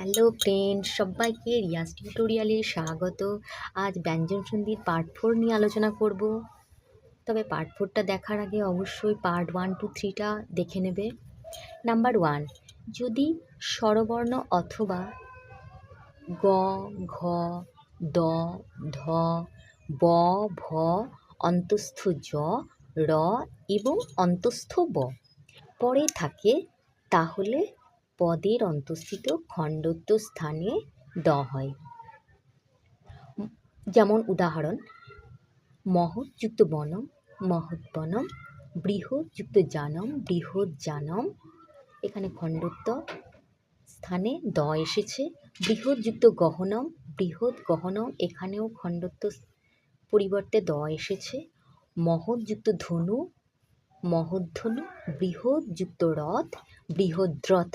Hello friend, সবাইকে রিয়াজ টিউটোরিয়ালে স্বাগত। আজ ব্যঞ্জন সন্ধির পার্ট 4 নিয়ে আলোচনা করব। তবে পার্ট 4টা দেখার আগে অবশ্যই পার্ট 1, 2, 3টা দেখে নেবে। নাম্বার 1, যদি স্বরবর্ণ অথবা গ, ঘ, দ, ধ, ব, ভ, অন্তস্থ জ, র এবং অন্তস্থ ব পরে থাকে, তাহলে পদের অন্তঃস্থিত খণ্ডত্ব স্থানে দ হয়। যেমন উদাহরণ: মহৎ যুক্ত বনম মহৎবনম, বৃহৎ যুক্ত জানম বৃহৎ জানম। এখানে খণ্ডত্ব স্থানে দ এসেছে। বৃহৎ যুক্ত গহনম বৃহৎ গহনম, এখানেও খণ্ডত্ব পরিবর্তে দ এসেছে। মহৎ যুক্ত ধনু মহদ্ধনু, বৃহৎ যুক্ত রথ বৃহদ্রথ,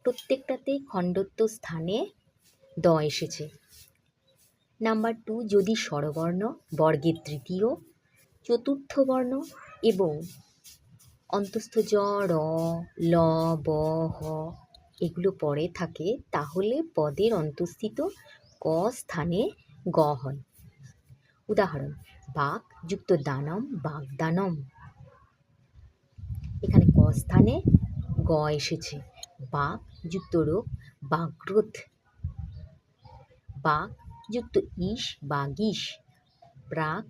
প্রত্যেকটাতেই খণ্ডত্ব স্থানে দ এসেছে। নাম্বার 2, যদি স্বরবর্ণ বর্গের তৃতীয়, চতুর্থ বর্ণ এবং অন্তস্থ জ, র, ল, ব, হ এগুলো পরে থাকে, তাহলে পদের অন্তঃস্থিত ক স্থানে গ হয়। উদাহরণ: বাক যুক্ত দানম বাগদানম, এখানে ক স্থানে গ এসেছে। বাক যুক্ত রোগ বাগ্রোথ, বাক যুক্ত ইস বাগিস, প্রাক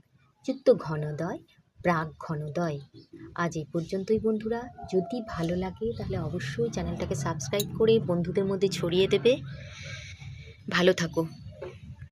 যুক্ত ঘনদয় প্রাক ঘনদয়। আজ এই পর্যন্তই বন্ধুরা। যদি ভালো লাগে তাহলে অবশ্যই চ্যানেলটাকে সাবস্ক্রাইব করে বন্ধুদের মধ্যে ছড়িয়ে দেবে। ভালো থাকো।